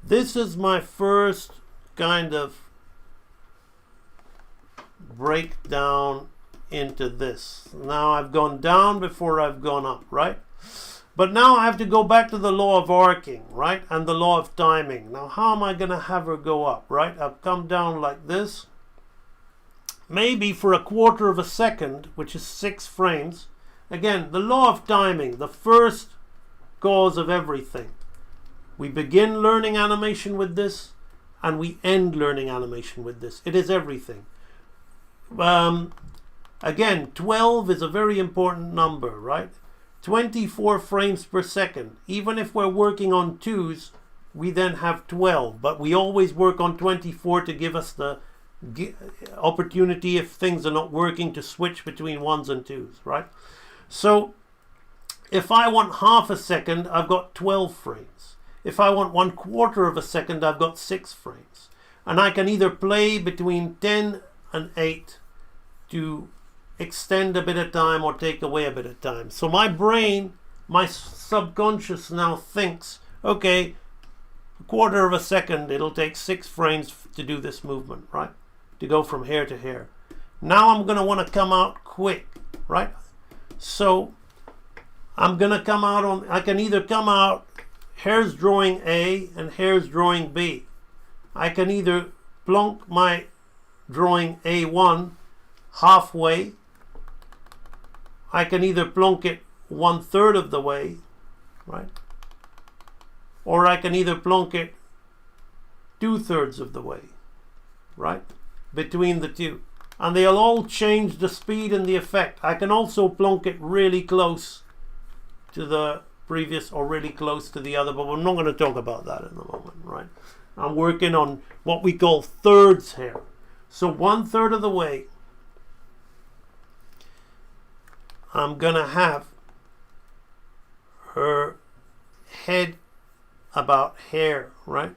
This is my first kind of breakdown into this. Now I've gone down before I've gone up, right? But now I have to go back to the law of arcing, right? And the law of timing. Now how am I going to have her go up, right? I've come down like this. Maybe for a quarter of a second, which is 6 frames. Again, the law of timing, the first cause of everything. We begin learning animation with this, and we end learning animation with this. It is everything. Again, 12 is a very important number, right? 24 frames per second. Even if we're working on 2s, we then have 12. But we always work on 24 to give us the opportunity, if things are not working, to switch between 1s and 2s, right? So if I want half a second, I've got 12 frames. If I want 1/4 of a second, I've got 6 frames. And I can either play between 10 and 8 to extend a bit of time or take away a bit of time. So my brain, my subconscious now thinks, okay, a quarter of a second, it'll take 6 frames to do this movement, right? To go from here to here. Now I'm going to want to come out quick, right? So I'm going to come out on, I can either come out, here's drawing A and here's drawing B. I can either plonk my drawing A1 halfway. I can either plonk it 1/3 of the way, right? Or I can either plonk it 2/3 of the way, right? Between the two. And they'll all change the speed and the effect. I can also plonk it really close to the previous or really close to the other, but we're not going to talk about that in the moment, right? I'm working on what we call thirds here. So 1/3 of the way, I'm going to have her head about here, right?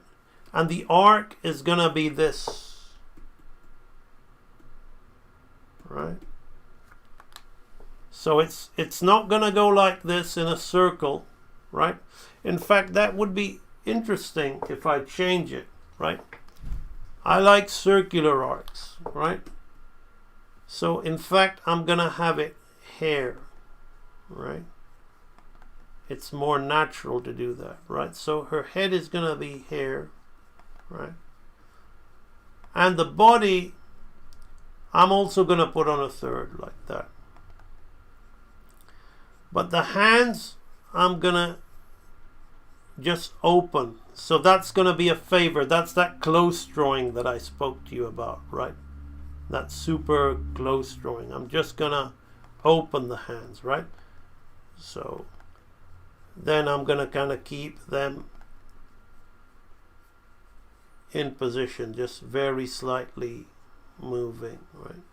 And the arc is going to be this, right? So it's not going to go like this in a circle, right? In fact, that would be interesting if I change it, right? I like circular arcs, right? So in fact, I'm going to have it here, right? It's more natural to do that, right? So her head is going to be here, right? And the body, I'm also going to put on a third like that. But the hands, I'm going to just open. So that's going to be a favor. That's that close drawing that I spoke to you about, right? That super close drawing. I'm just going to open the hands, right? So then I'm going to kind of keep them in position, just very slightly moving, right?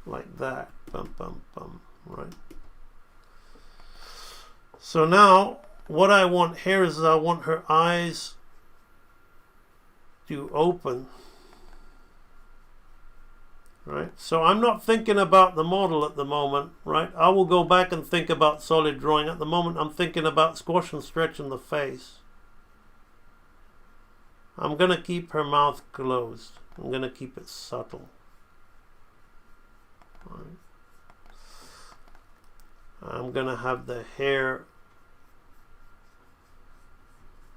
Like that, bum, bum, bum, right? So now what I want here is I want her eyes to open, right? So I'm not thinking about the model at the moment, right? I will go back and think about solid drawing. At the moment I'm thinking about squash and stretch in the face. I'm going to keep her mouth closed. I'm going to keep it subtle. Right. I'm going to have the hair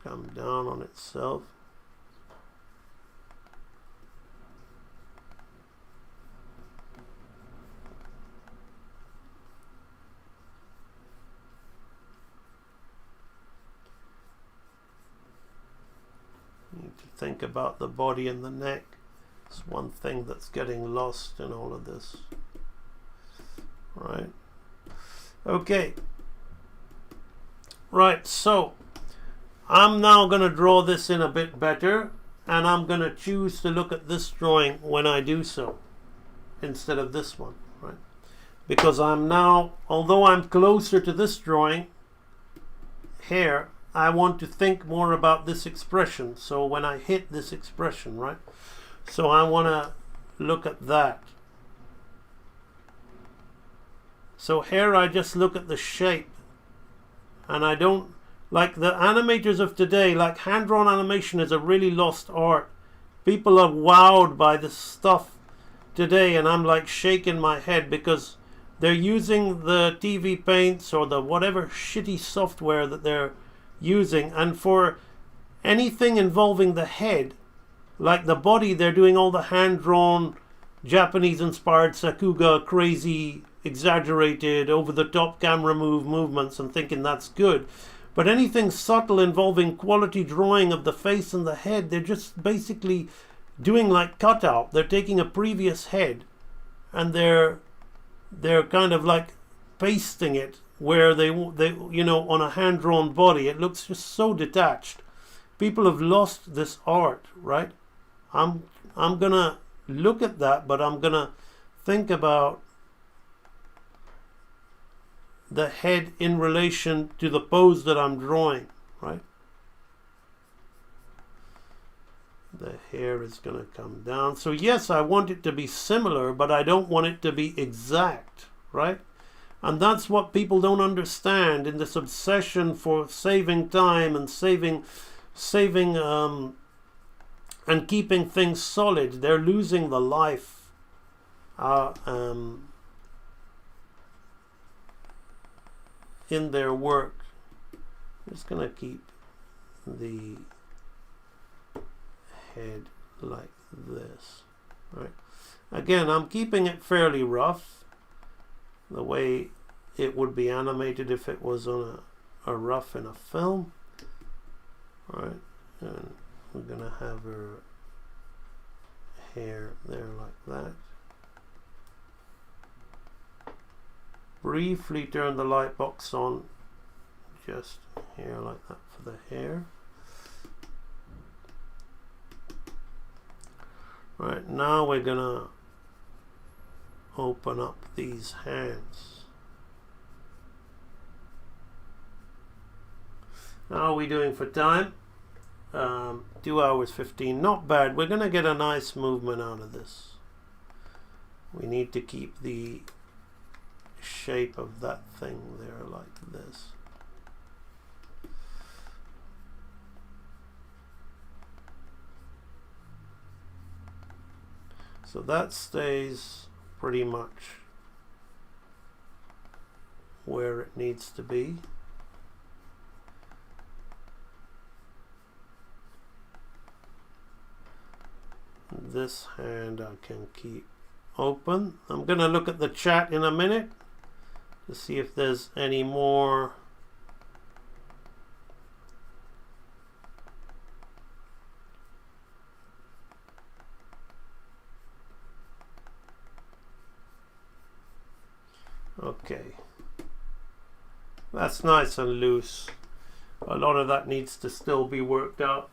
come down on itself. You need to think about the body and the neck. It's one thing that's getting lost in all of this. Right. Okay. Right, so I'm now going to draw this in a bit better, and I'm going to choose to look at this drawing when I do so instead of this one, right? Because I'm now, although I'm closer to this drawing here, I want to think more about this expression. So when I hit this expression, right? So I want to look at that. So here I just look at the shape, and I don't Like the animators of today, like hand-drawn animation is a really lost art. People are wowed by this stuff today, and I'm like shaking my head because they're using the TV paints or the whatever shitty software that they're using, and for anything involving the head, like the body, they're doing all the hand-drawn Japanese-inspired Sakuga, crazy, exaggerated, over-the-top camera movements and thinking that's good. But anything subtle involving quality drawing of the face and the head, they're just basically doing like cutout. They're taking a previous head and they're kind of like pasting it where they you know, on a hand-drawn body. It looks just so detached. People have lost this art, right? I'm gonna look at that, but I'm gonna think about the head in relation to the pose that I'm drawing, right? The hair is going to come down. So yes, I want it to be similar, but I don't want it to be exact, right? And that's what people don't understand in this obsession for saving time and saving and keeping things solid. They're losing the life in their work. I'm just gonna keep the head like this, right? Again, I'm keeping it fairly rough, the way it would be animated if it was on a rough in a film, right? And we're gonna have her hair there like that. Briefly turn the light box on, just here like that for the hair. Right, now we're gonna open up these hands. How are we doing for time? 2 hours 15, not bad. We're gonna get a nice movement out of this. We need to keep the shape of that thing there like this. So that stays pretty much where it needs to be. This hand I can keep open. I'm going to look at the chat in a minute to see if there's any more okay. That's nice and loose. A lot of that needs to still be worked out.